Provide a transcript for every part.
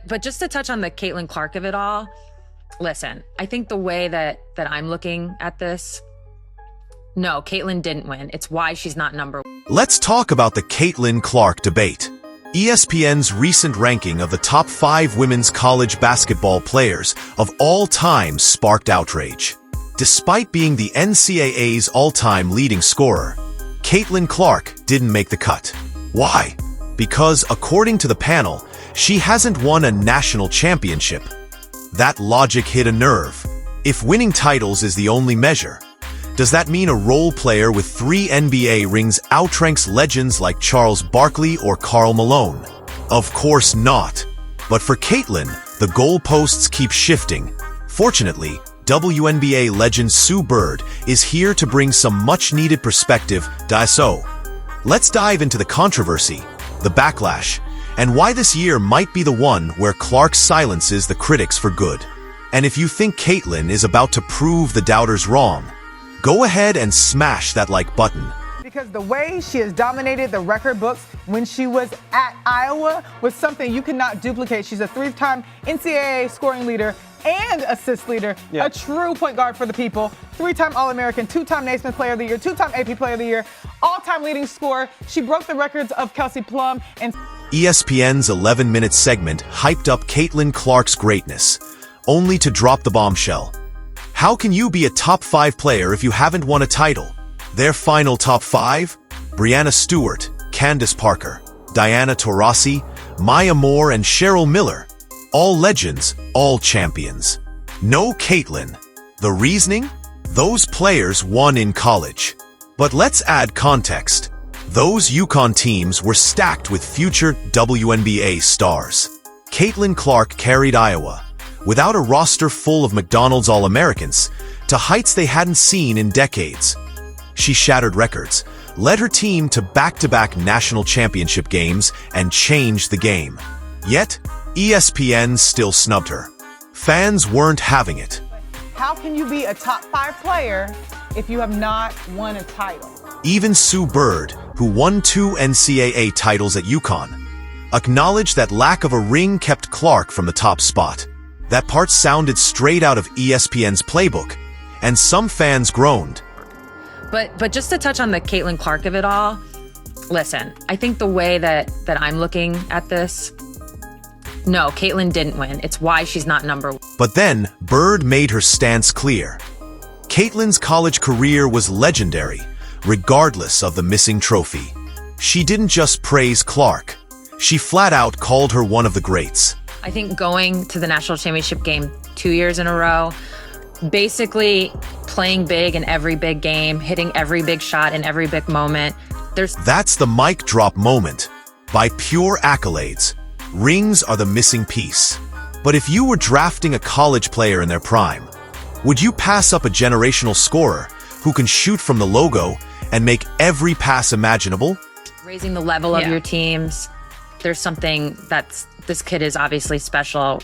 But just to touch on the Caitlin Clark of it all, listen, I think the way that I'm looking at this, no, Caitlin didn't win. It's why she's not number one. Let's talk about the Caitlin Clark debate. ESPN's recent ranking of the top 5 women's college basketball players of all time sparked outrage. Despite being the NCAA's all-time leading scorer, Caitlin Clark didn't make the cut. Why? Because, according to the panel, she hasn't won a national championship. That logic hit a nerve. If winning titles is the only measure, does that mean a role player with 3 NBA rings outranks legends like Charles Barkley or Karl Malone? Of course not. But for Caitlin, the goalposts keep shifting. Fortunately, WNBA legend Sue Bird is here to bring some much-needed perspective. So, let's dive into the controversy, the backlash, and why this year might be the one where Clark silences the critics for good. And if you think Caitlin is about to prove the doubters wrong, go ahead and smash that like button. Because the way she has dominated the record books when she was at Iowa was something you cannot duplicate. She's a 3-time NCAA scoring leader and assist leader, a true point guard for the people, 3-time All-American, 2-time Naismith Player of the Year, 2-time AP Player of the Year, all-time leading scorer. She broke the records of Kelsey Plum and ESPN's 11-minute segment hyped up Caitlin Clark's greatness, only to drop the bombshell. How can you be a top 5 player if you haven't won a title? Their final top 5? Breanna Stewart, Candace Parker, Diana Taurasi, Maya Moore, and Cheryl Miller. All legends, all champions. No Caitlin. The reasoning? Those players won in college. But let's add context. Those UConn teams were stacked with future WNBA stars. Caitlin Clark carried Iowa, without a roster full of McDonald's All-Americans, to heights they hadn't seen in decades. She shattered records, led her team to back-to-back national championship games, and changed the game. Yet, ESPN still snubbed her. Fans weren't having it. how can you be a top 5 player if you have not won a title? Even Sue Bird, who won 2 NCAA titles at UConn, acknowledged that lack of a ring kept Clark from the top spot. That part sounded straight out of ESPN's playbook, and some fans groaned. But just to touch on the Caitlin Clark of it all, listen, I think the way that I'm looking at this, no, Caitlin didn't win. It's why she's not number one. But then, Bird made her stance clear. Caitlin's college career was legendary, regardless of the missing trophy. She didn't just praise Clark. She flat out called her one of the greats. I think going to the national championship game 2 years in a row, basically playing big in every big game, hitting every big shot in every big moment. That's the mic drop moment. By pure accolades, rings are the missing piece. But if you were drafting a college player in their prime, would you pass up a generational scorer who can shoot from the logo and make every pass imaginable? Raising the level of your teams. There's something this kid is obviously special,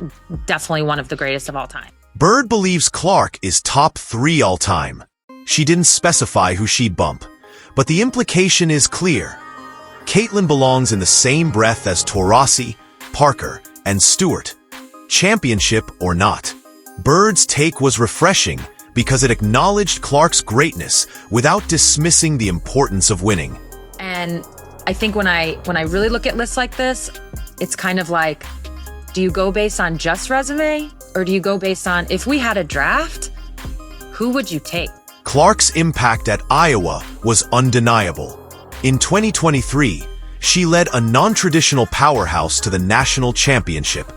definitely one of the greatest of all time. Bird believes Clark is top 3 all time. She didn't specify who she'd bump, but the implication is clear. Caitlin belongs in the same breath as Taurasi, Parker, and Stewart. Championship or not. Bird's take was refreshing because it acknowledged Clark's greatness without dismissing the importance of winning. And I think when I really look at lists like this, it's kind of like, do you go based on just resume, or do you go based on, if we had a draft, who would you take? Clark's impact at Iowa was undeniable. In 2023, she led a non-traditional powerhouse to the national championship,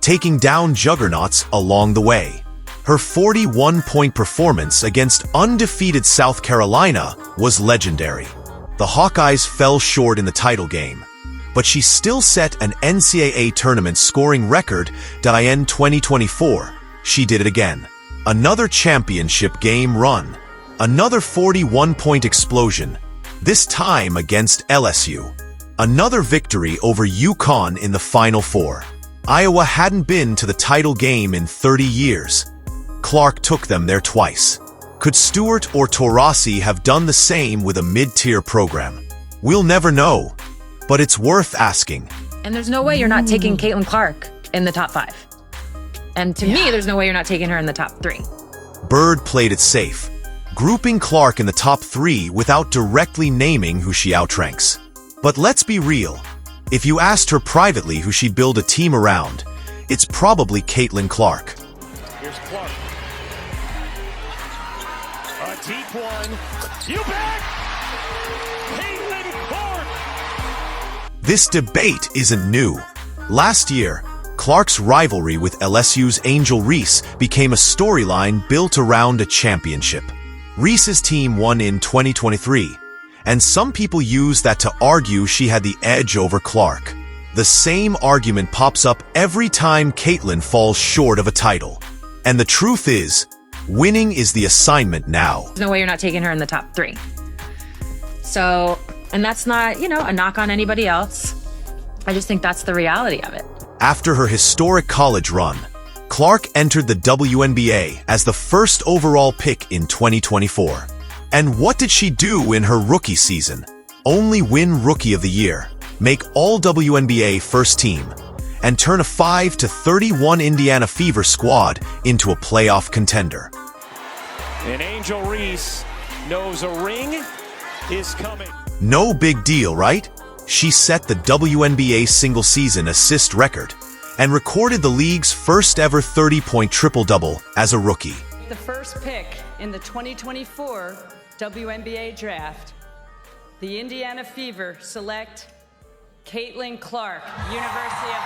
taking down juggernauts along the way. Her 41-point performance against undefeated South Carolina was legendary. The Hawkeyes fell short in the title game, but she still set an NCAA tournament scoring record. In 2024, she did it again. Another championship game run. Another 41-point explosion, this time against LSU. Another victory over UConn in the Final Four. Iowa hadn't been to the title game in 30 years. Clark took them there twice. Could Stewart or Taurasi have done the same with a mid-tier program? We'll never know, but it's worth asking. And there's no way you're not taking Caitlin Clark. in the top 5. And to me, there's no way you're not taking her in the top 3. Bird played it safe, grouping Clark in the top 3 without directly naming who she outranks. But let's be real. If you asked her privately who she'd build a team around, it's probably Caitlin Clark. Here's Clark. A deep one. You bet! Caitlin Clark! This debate isn't new. Last year, Clark's rivalry with LSU's Angel Reese became a storyline built around a championship. Reese's team won in 2023, and some people use that to argue she had the edge over Clark. The same argument pops up every time Caitlin falls short of a title. And the truth is, winning is the assignment now. There's no way you're not taking her in the top 3. So, and that's not, a knock on anybody else. I just think that's the reality of it. After her historic college run, Clark entered the WNBA as the first overall pick in 2024. And what did she do in her rookie season? Only win Rookie of the Year, make all WNBA first team, and turn a 5-31 Indiana Fever squad into a playoff contender. And Angel Reese knows a ring is coming. No big deal, right? She set the WNBA single-season assist record and recorded the league's first ever 30-point triple-double as a rookie. The first pick in the 2024 WNBA draft, the Indiana Fever select Caitlin Clark, University of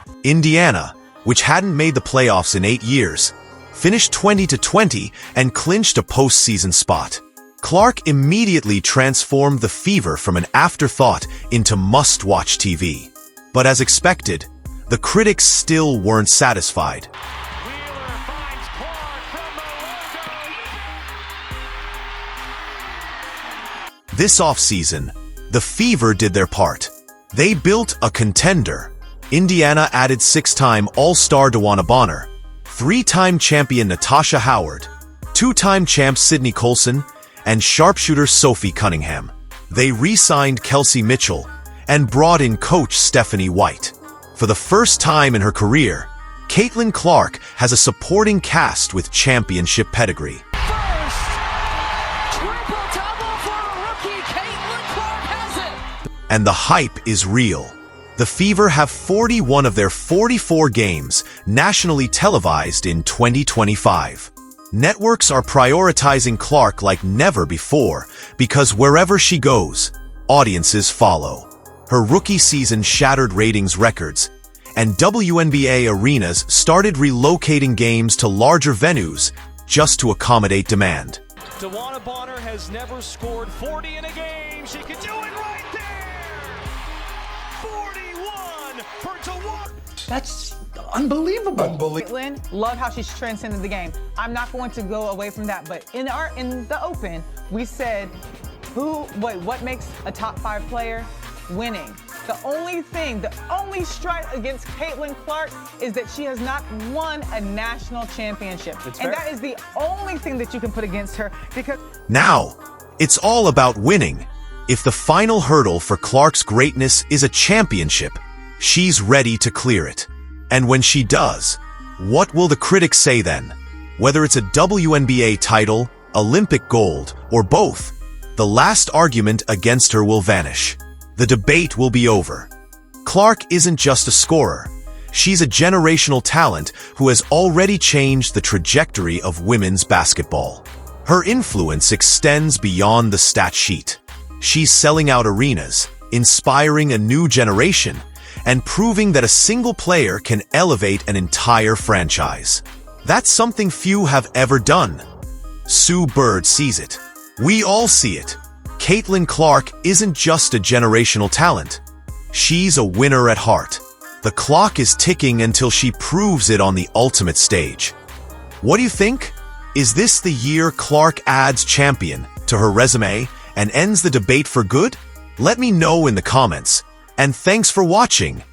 Iowa. Indiana, which hadn't made the playoffs in 8 years, finished 20-20 and clinched a postseason spot. Clark immediately transformed the Fever from an afterthought into must-watch TV. But as expected, the critics still weren't satisfied. Wheeler finds Clark from the logo. This offseason, the Fever did their part. They built a contender. Indiana added 6-time All-Star DeWanna Bonner, 3-time champion Natasha Howard, 2-time champ Sydney Colson, and sharpshooter Sophie Cunningham. They re-signed Kelsey Mitchell and brought in coach Stephanie White. For the first time in her career, Caitlin Clark has a supporting cast with championship pedigree. First triple-double for a rookie, Caitlin Clark has it. And the hype is real. The Fever have 41 of their 44 games nationally televised in 2025. Networks are prioritizing Clark like never before because wherever she goes, audiences follow. Her rookie season shattered ratings records, and WNBA arenas started relocating games to larger venues just to accommodate demand. DeWanna Bonner has never scored 40 in a game. She could do it right there. 41 for DeWanna. That's unbelievable. Caitlin, love how she's transcended the game. I'm not going to go away from that, but in the open, we said, what makes a top 5 player? Winning. The only strike against Caitlin Clark is that she has not won a national championship. And that is the only thing that you can put against her because Now, it's all about winning. If the final hurdle for Clark's greatness is a championship, she's ready to clear it. And when she does, what will the critics say then? Whether it's a WNBA title, Olympic gold, or both, the last argument against her will vanish. The debate will be over. Clark isn't just a scorer. She's a generational talent who has already changed the trajectory of women's basketball. Her influence extends beyond the stat sheet. She's selling out arenas, inspiring a new generation, and proving that a single player can elevate an entire franchise. That's something few have ever done. Sue Bird sees it. We all see it. Caitlin Clark isn't just a generational talent. She's a winner at heart. The clock is ticking until she proves it on the ultimate stage. What do you think? Is this the year Clark adds champion to her resume and ends the debate for good? Let me know in the comments. And thanks for watching.